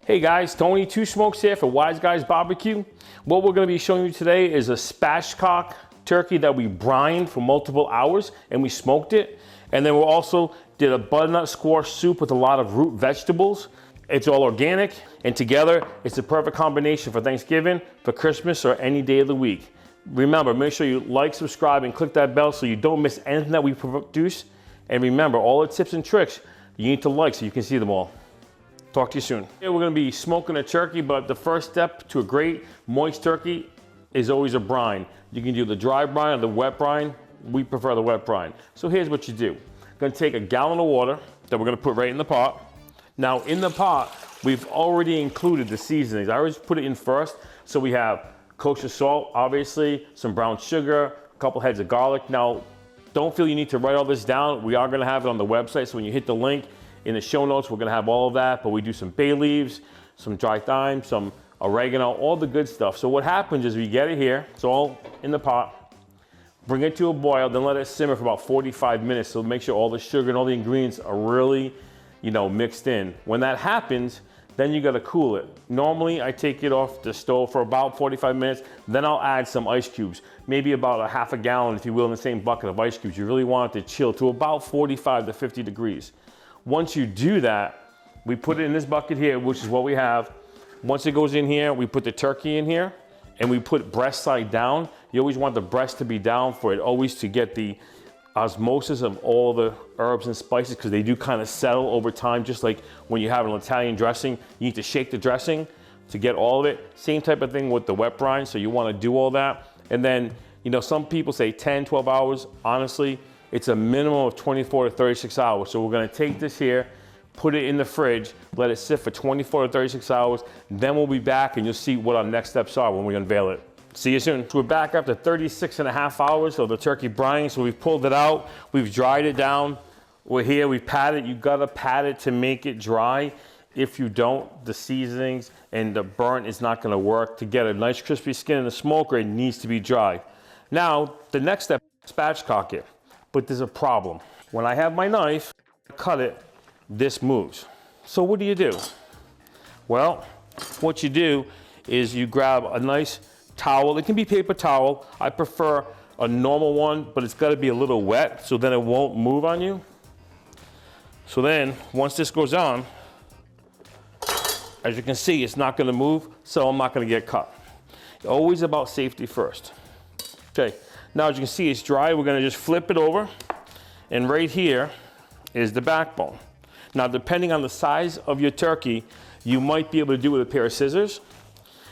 Hey guys, Tony Two Smokes here for Wise Guys Barbecue. What we're going to be showing you today is a spatchcock turkey that we brined for multiple hours and we smoked it. And then we also did a butternut squash soup with a lot of root vegetables. It's all organic, and together it's the perfect combination for Thanksgiving, for Christmas, or any day of the week. Remember, make sure you like, subscribe, and click that bell so you don't miss anything that we produce. And remember, all the tips and tricks you need to like so you can see them all. Talk to you soon. Here we're gonna be smoking a turkey, but the first step to a great moist turkey is always a brine. You can do the dry brine or the wet brine. We prefer the wet brine. So here's what you do. You're gonna take a gallon of water that we're gonna put right in the pot. Now in the pot, we've already included the seasonings. I always put it in first. So we have kosher salt, obviously, some brown sugar, a couple heads of garlic. Now, don't feel you need to write all this down. We are gonna have it on the website, so when you hit the link, in the show notes, we're gonna have all of that, but we do some bay leaves, some dry thyme, some oregano, all the good stuff. So what happens is we get it here, it's all in the pot, bring it to a boil, then let it simmer for about 45 minutes. So make sure all the sugar and all the ingredients are really, mixed in. When that happens, then you gotta cool it. Normally, I take it off the stove for about 45 minutes, then I'll add some ice cubes, maybe about a half a gallon, if you will, in the same bucket of ice cubes. You really want it to chill to about 45 to 50 degrees. Once you do that, we put it in this bucket here, which is what we have. Once it goes in here, we put the turkey in here and we put breast side down. You always want the breast to be down for it always to get the osmosis of all the herbs and spices, because they do kind of settle over time, just like when you have an Italian dressing. You need to shake the dressing to get all of it. Same type of thing with the wet brine, so you want to do all that. And then, some people say 10, 12 hours. Honestly, it's a minimum of 24 to 36 hours. So we're gonna take this here, put it in the fridge, let it sit for 24 to 36 hours. Then we'll be back and you'll see what our next steps are when we unveil it. See you soon. So we're back after 36 and a half hours of the turkey brining. So we've pulled it out, we've dried it down. We're here, we pat it. You gotta pat it to make it dry. If you don't, the seasonings and the burnt is not gonna work. To get a nice crispy skin in the smoker, it needs to be dry. Now, the next step, spatchcock it. But there's a problem. When I have my knife, cut it, this moves. So what do? Well, what you do is you grab a nice towel. It can be paper towel. I prefer a normal one, but it's gotta be a little wet so then it won't move on you. So then, once this goes on, as you can see, it's not gonna move, so I'm not gonna get cut. Always about safety first. Okay. Now, as you can see, it's dry. We're gonna just flip it over, and right here is the backbone. Now, depending on the size of your turkey, you might be able to do it with a pair of scissors.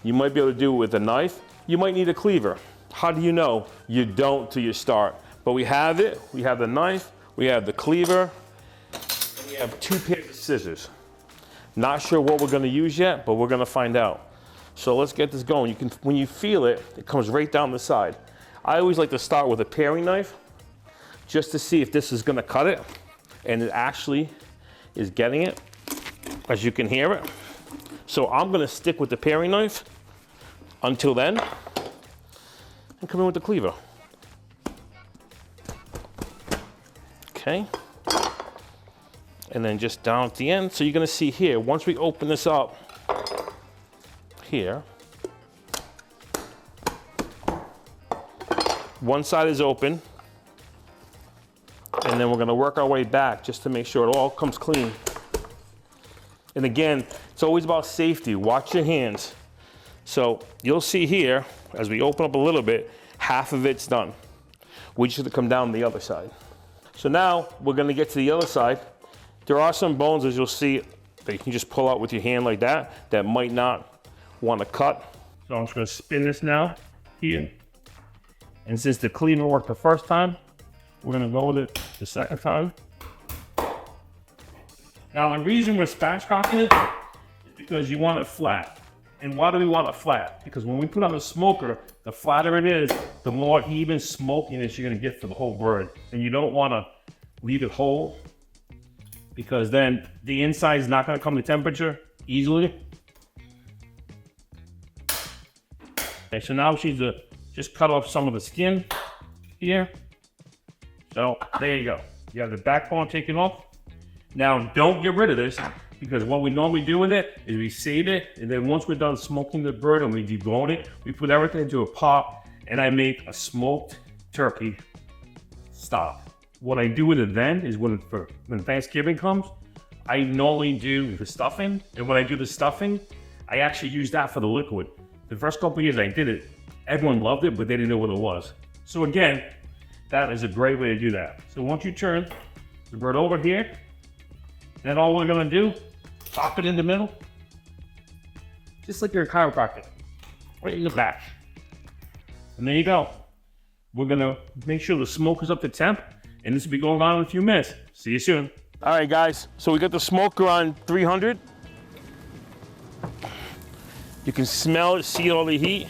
You might be able to do it with a knife. You might need a cleaver. How do you know? You don't till you start. But we have it. We have the knife. We have the cleaver. And we have two pairs of scissors. Not sure what we're gonna use yet, but we're gonna find out. So let's get this going. When you feel it, it comes right down the side. I always like to start with a paring knife just to see if this is gonna cut it, and it actually is getting it, as you can hear it. So I'm gonna stick with the paring knife until then, and come in with the cleaver. Okay, and then just down at the end. So you're gonna see here, once we open this up here, one side is open, and then we're gonna work our way back just to make sure it all comes clean. And again, it's always about safety. Watch your hands. So you'll see here, as we open up a little bit, half of it's done. We just have to come down the other side. So now we're gonna get to the other side. There are some bones, as you'll see, that you can just pull out with your hand like that might not wanna cut. So I'm just gonna spin this now, here. And since the cleaver worked the first time, we're gonna go with it the second time. Now, the reason we're spatchcocking it is because you want it flat. And why do we want it flat? Because when we put on the smoker, the flatter it is, the more even smokiness you're gonna get for the whole bird. And you don't wanna leave it whole, because then the inside is not gonna come to temperature easily. Okay, so now she's just cut off some of the skin here. So there you go. You have the backbone taken off. Now don't get rid of this, because what we normally do with it is we save it, and then once we're done smoking the bird and we debone it, we put everything into a pot, and I make a smoked turkey stock. What I do with it then is when Thanksgiving comes, I normally do the stuffing, and when I do the stuffing, I actually use that for the liquid. The first couple of years I did it, everyone loved it, but they didn't know what it was. So again, that is a great way to do that. So once you turn the bird over here, then all we're gonna do, pop it in the middle, just like you're a chiropractor, right in the back. And there you go. We're gonna make sure the smoke is up to temp, and this will be going on in a few minutes. See you soon. All right, guys, so we got the smoker on 300. You can smell it, see all the heat.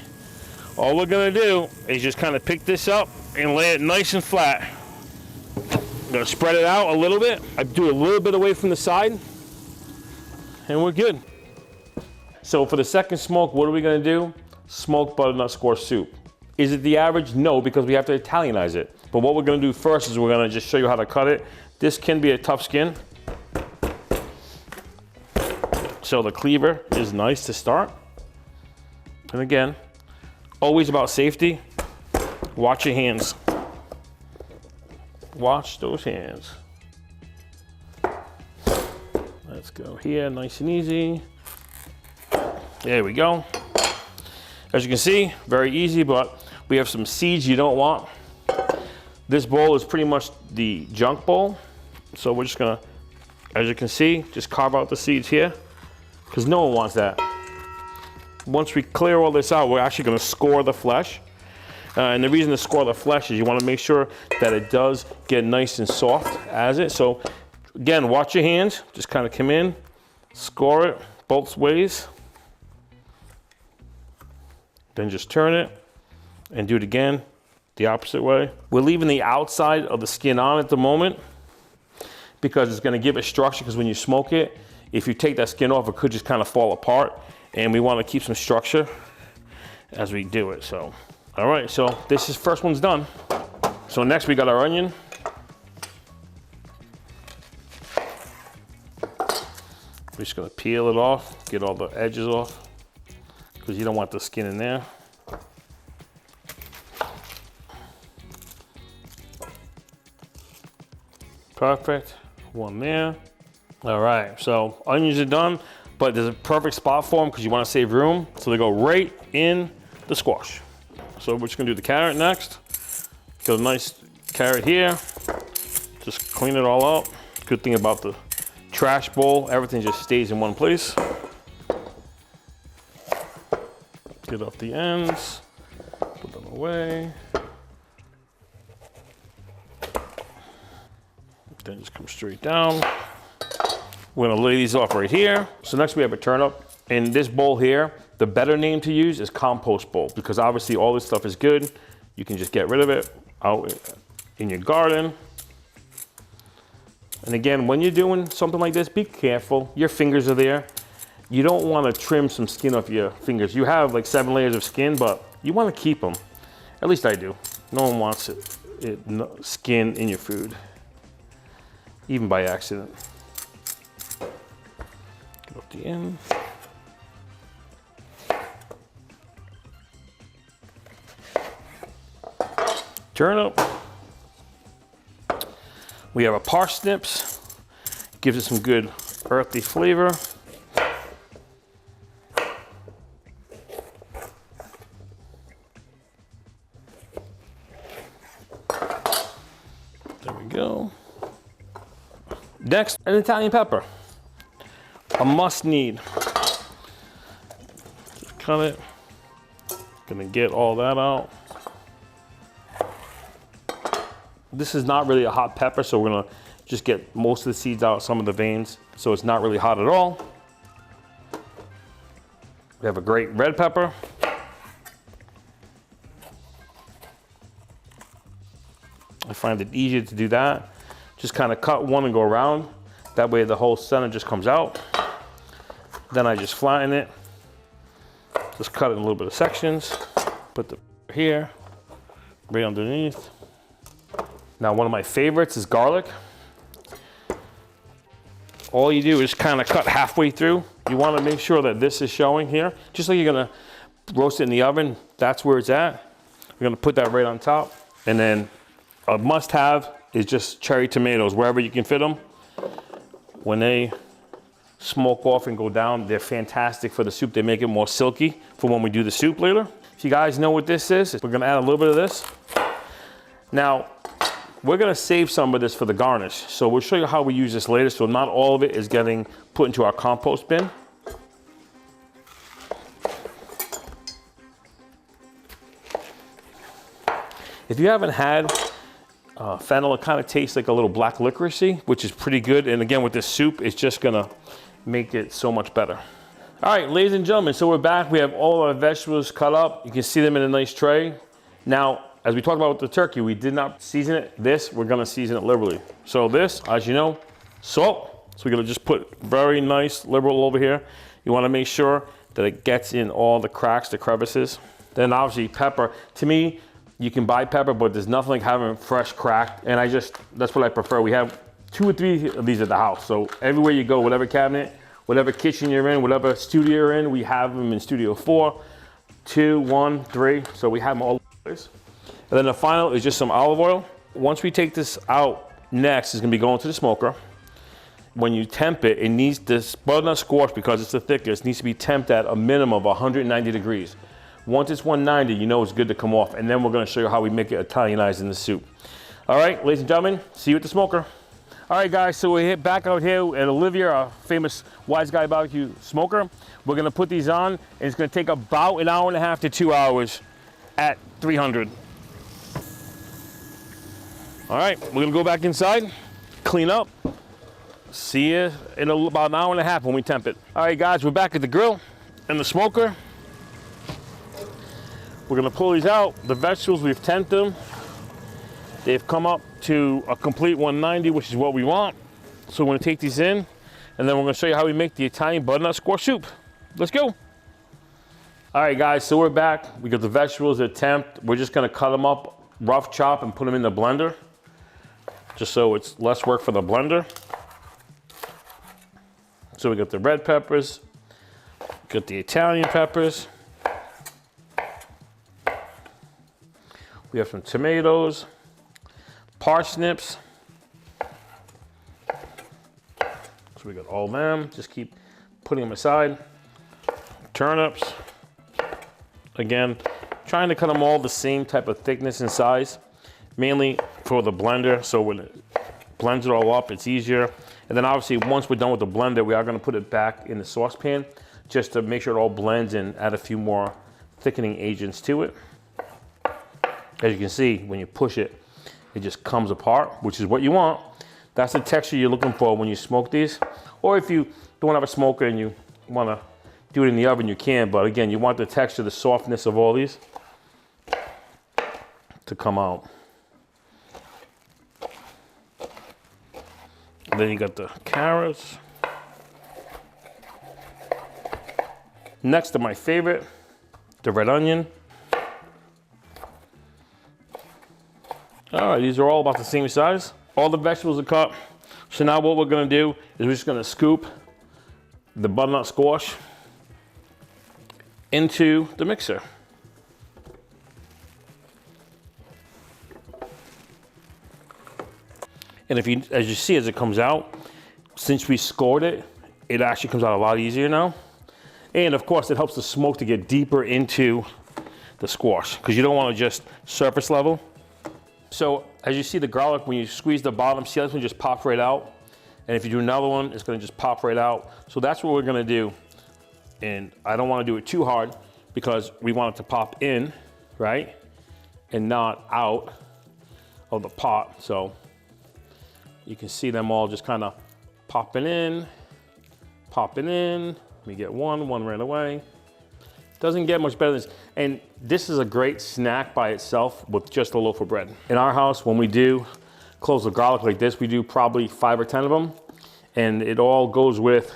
All we're gonna do is just kind of pick this up and lay it nice and flat. I'm gonna spread it out a little bit. I do a little bit away from the side, and we're good. So for the second smoke, what are we gonna do? Smoked butternut squash soup. Is it the average? No, because we have to Italianize it. But what we're gonna do first is we're gonna just show you how to cut it. This can be a tough skin. So the cleaver is nice to start. And again, always about safety. Watch your hands. Watch those hands. Let's go here, nice and easy. There we go. As you can see, very easy, but we have some seeds you don't want. This bowl is pretty much the junk bowl. So we're just gonna, as you can see, just carve out the seeds here, because no one wants that. Once we clear all this out, we're actually gonna score the flesh. And the reason to score the flesh is you wanna make sure that it does get nice and soft as it. So again, watch your hands, just kind of come in, score it both ways. Then just turn it and do it again the opposite way. We're leaving the outside of the skin on at the moment because it's gonna give it structure, because when you smoke it, if you take that skin off, it could just kind of fall apart. And we want to keep some structure as we do it. So, all right, so this is first one's done. So next we got our onion. We're just gonna peel it off, get all the edges off, because you don't want the skin in there. Perfect, one there. All right, so onions are done. But there's a perfect spot for them because you want to save room. So they go right in the squash. So we're just gonna do the carrot next. Got a nice carrot here. Just clean it all up. Good thing about the trash bowl, everything just stays in one place. Get off the ends, put them away. Then just come straight down. We're gonna lay these off right here. So next we have a turnip. In this bowl here, the better name to use is compost bowl, because obviously all this stuff is good. You can just get rid of it out in your garden. And again, when you're doing something like this, be careful. Your fingers are there. You don't wanna trim some skin off your fingers. You have like 7 layers of skin, but you wanna keep them. At least I do. No one wants skin in your food, even by accident. Off the end. Turnip. We have our parsnips. Gives it some good earthy flavor. There we go. Next, an Italian pepper. A must need. Just cut it. Gonna get all that out. This is not really a hot pepper, so we're gonna just get most of the seeds out, some of the veins, so it's not really hot at all. We have a great red pepper. I find it easier to do that. Just kind of cut one and go around. That way the whole center just comes out. Then I just flatten it. Just cut it in a little bit of sections. Put the here, right underneath. Now one of my favorites is garlic. all you do is kind of cut halfway through. You want to make sure that this is showing here. Just like you're going to roast it in the oven, that's where it's at. We're going to put that right on top. And then a must-have is just cherry tomatoes, wherever you can fit them. When they smoke off and go down, they're fantastic for the soup. They make it more silky for when we do the soup later. If you guys know what this is, we're gonna add a little bit of this. Now, we're gonna save some of this for the garnish. So we'll show you how we use this later, so not all of it is getting put into our compost bin. If you haven't had fennel, it kind of tastes like a little black licorice, which is pretty good. And again, with this soup, it's just gonna make it so much better. All right, ladies and gentlemen, so we're back. We have all our vegetables cut up. You can see them in a nice tray. Now, as we talked about with the turkey, we did not season it. This, we're gonna season it liberally. So this, as you know, salt. So we're gonna just put very nice liberal over here. You wanna make sure that it gets in all the cracks, the crevices. Then obviously pepper. To me, you can buy pepper, but there's nothing like having fresh cracked. And that's what I prefer. We have 2 or 3 of these at the house. So everywhere you go, whatever cabinet, whatever kitchen you're in, whatever studio you're in, we have them in studio 4, 2, 1, 3. So we have them all over the place. And then the final is just some olive oil. Once we take this out, next is gonna be going to the smoker. When you temp it, it needs this butternut squash, because it's the thickest, needs to be temped at a minimum of 190 degrees. Once it's 190, you know it's good to come off. And then we're gonna show you how we make it Italianized in the soup. All right, ladies and gentlemen, see you at the smoker. All right, guys, so we're back out here at Olivia, our famous Wise Guy Barbecue smoker. We're gonna put these on, and it's gonna take about an hour and a half to 2 hours at 300. All right, we're gonna go back inside, clean up. See you in about an hour and a half when we temp it. All right, guys, we're back at the grill and the smoker. We're gonna pull these out. The vegetables, we've temped them. They've come up to a complete 190, which is what we want. So we're gonna take these in, and then we're gonna show you how we make the Italian butternut squash soup. Let's go. All right, guys, so we're back. We got the vegetables, they're temped. We're just gonna cut them up, rough chop, and put them in the blender, just so it's less work for the blender. So we got the red peppers, got the Italian peppers. We have some tomatoes, parsnips. So we got all them, just keep putting them aside. Turnips. Again, trying to cut them all the same type of thickness and size, mainly for the blender, so when it blends it all up, it's easier. And then obviously, once we're done with the blender, we are gonna put it back in the saucepan, just to make sure it all blends and add a few more thickening agents to it. As you can see, when you push it, it just comes apart, which is what you want. That's the texture you're looking for when you smoke these. Or if you don't have a smoker and you wanna do it in the oven, you can, but again, you want the texture, the softness of all these to come out. And then you got the carrots. Next to my favorite, the red onion. All right, these are all about the same size. All the vegetables are cut. So now what we're gonna do is we're just gonna scoop the butternut squash into the mixer. And if you, as you see, as it comes out, since we scored it, it actually comes out a lot easier now. And of course, it helps the smoke to get deeper into the squash, because you don't want to just surface level. So as you see the garlic, when you squeeze the bottom, see this one just pops right out. And if you do another one, it's gonna just pop right out. So that's what we're gonna do. And I don't wanna do it too hard, because we want it to pop in, right? And not out of the pot. So you can see them all just kind of popping in, popping in. Let me get one right away. Doesn't get much better than this. And this is a great snack by itself with just a loaf of bread. In our house, when we do cloves of garlic like this, we do probably 5 or 10 of them, and it all goes with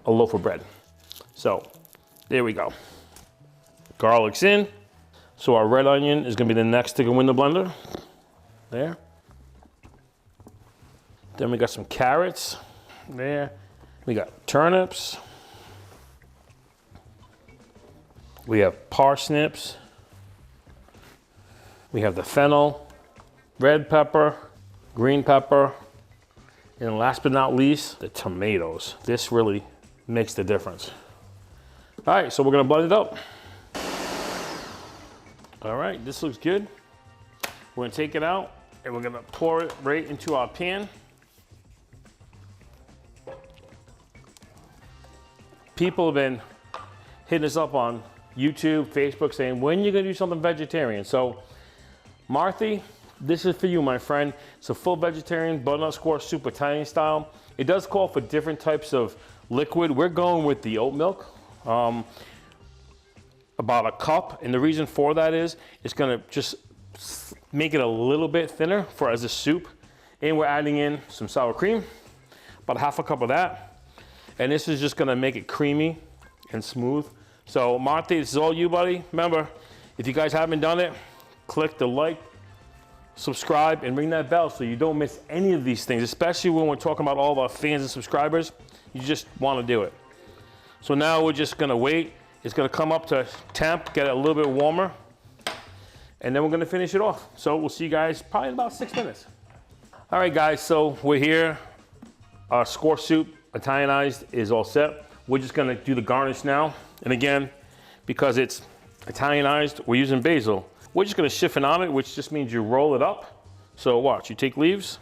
a loaf of bread. So there we go. Garlic's in. So our red onion is gonna be the next to go in the blender. There. Then we got some carrots there. We got turnips. We have parsnips. We have the fennel, red pepper, green pepper, and last but not least, the tomatoes. This really makes the difference. All right, so we're gonna blend it up. All right, this looks good. We're gonna take it out and we're gonna pour it right into our pan. People have been hitting us up on YouTube, Facebook, saying, when are you gonna do something vegetarian? So, Marthy, this is for you, my friend. It's a full vegetarian butternut squash soup Italian style. It does call for different types of liquid. We're going with the oat milk, about a cup. And the reason for that is it's gonna just make it a little bit thinner for as a soup. And we're adding in some sour cream, about half a cup of that. And this is just gonna make it creamy and smooth. So Marthy, this is all you, buddy. Remember, if you guys haven't done it, click the like, subscribe, and ring that bell so you don't miss any of these things, especially when we're talking about all of our fans and subscribers. You just wanna do it. So now we're just gonna wait. It's gonna come up to temp, get it a little bit warmer, and then we're gonna finish it off. So we'll see you guys probably in about 6 minutes. All right, guys, so we're here. Our squash soup, Italianized, is all set. We're just gonna do the garnish now. And again, because it's Italianized, we're using basil. We're just gonna siphon on it, which just means you roll it up. So watch, you take leaves,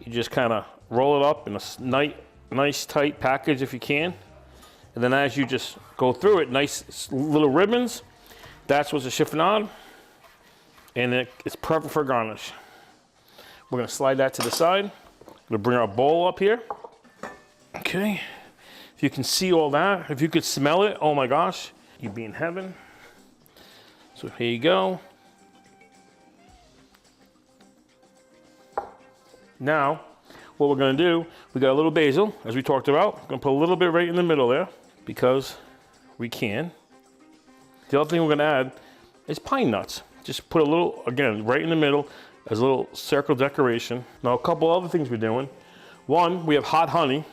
you just kinda roll it up in a nice tight package if you can. And then as you just go through it, nice little ribbons, that's what's a chiffonade. And it's perfect for garnish. We're gonna slide that to the side. We're gonna bring our bowl up here. Okay, if you can see all that, if you could smell it, oh my gosh, you'd be in heaven. So here you go. Now, what we're gonna do, we got a little basil, as we talked about. We're gonna put a little bit right in the middle there, because we can. The other thing we're gonna add is pine nuts. Just put a little, again, right in the middle, as a little circle decoration. Now, a couple other things we're doing. One, we have hot honey,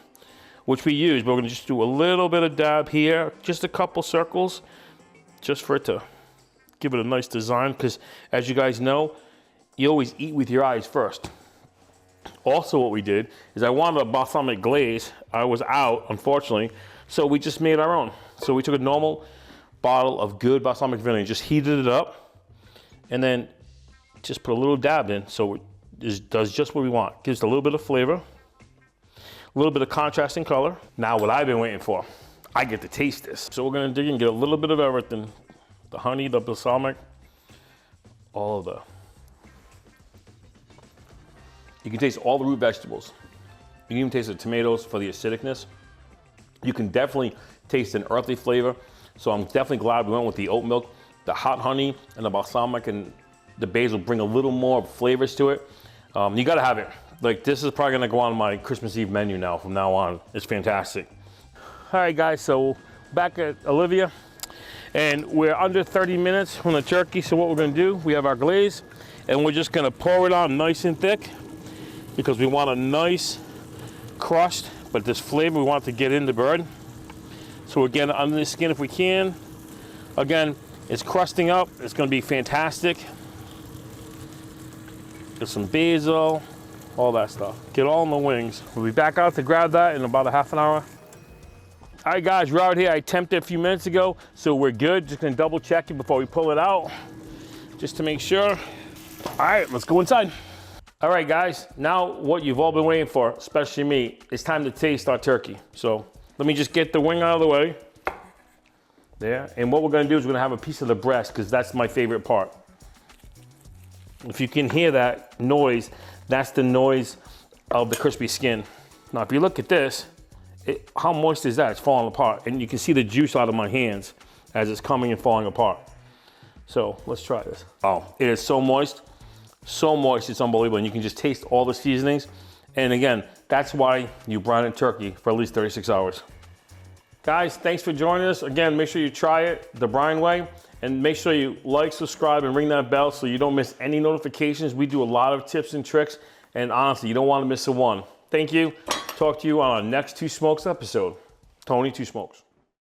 which we use, but we're gonna just do a little bit of dab here, just a couple circles, just for it to give it a nice design, because as you guys know, you always eat with your eyes first. Also what we did is I wanted a balsamic glaze. I was out, unfortunately, so we just made our own. So we took a normal bottle of good balsamic vinegar, just heated it up, and then just put a little dab in, so it does just what we want. Gives it a little bit of flavor, a little bit of contrasting color. Now what I've been waiting for, I get to taste this. So we're gonna dig in, get a little bit of everything. The honey, the balsamic, all of the. You can taste all the root vegetables. You can even taste the tomatoes for the acidicness. You can definitely taste an earthy flavor. So I'm definitely glad we went with the oat milk. The hot honey and the balsamic and the basil bring a little more flavors to it. You gotta have it. Like, this is probably gonna go on my Christmas Eve menu now, from now on. It's fantastic. All right, guys, so back at Olivia, and we're under 30 minutes from the turkey. So what we're gonna do, we have our glaze, and we're just gonna pour it on nice and thick, because we want a nice crust, but this flavor we want to get in the bird. So we're getting under the skin if we can. Again, it's crusting up, it's gonna be fantastic. Get some basil, all that stuff. Get all in the wings. We'll be back out to grab that in about a half an hour. All right, guys, we're out here. I temped it a few minutes ago, so we're good. Just gonna double check it before we pull it out, just to make sure. All right, let's go inside. All right, guys, now what you've all been waiting for, especially me, it's time to taste our turkey. So let me just get the wing out of the way. There, and what we're gonna do is we're gonna have a piece of the breast, because that's my favorite part. If you can hear that noise, that's the noise of the crispy skin. Now, if you look at this, how moist is that? It's falling apart. And you can see the juice out of my hands as it's coming and falling apart. So let's try this. Oh, it is so moist, it's unbelievable. And you can just taste all the seasonings. And again, that's why you brine a turkey for at least 36 hours. Guys, thanks for joining us. Again, make sure you try it the brine way. And make sure you like, subscribe, and ring that bell so you don't miss any notifications. We do a lot of tips and tricks. And honestly, you don't want to miss a one. Thank you. Talk to you on our next Two Smokes episode. Tony, Two Smokes.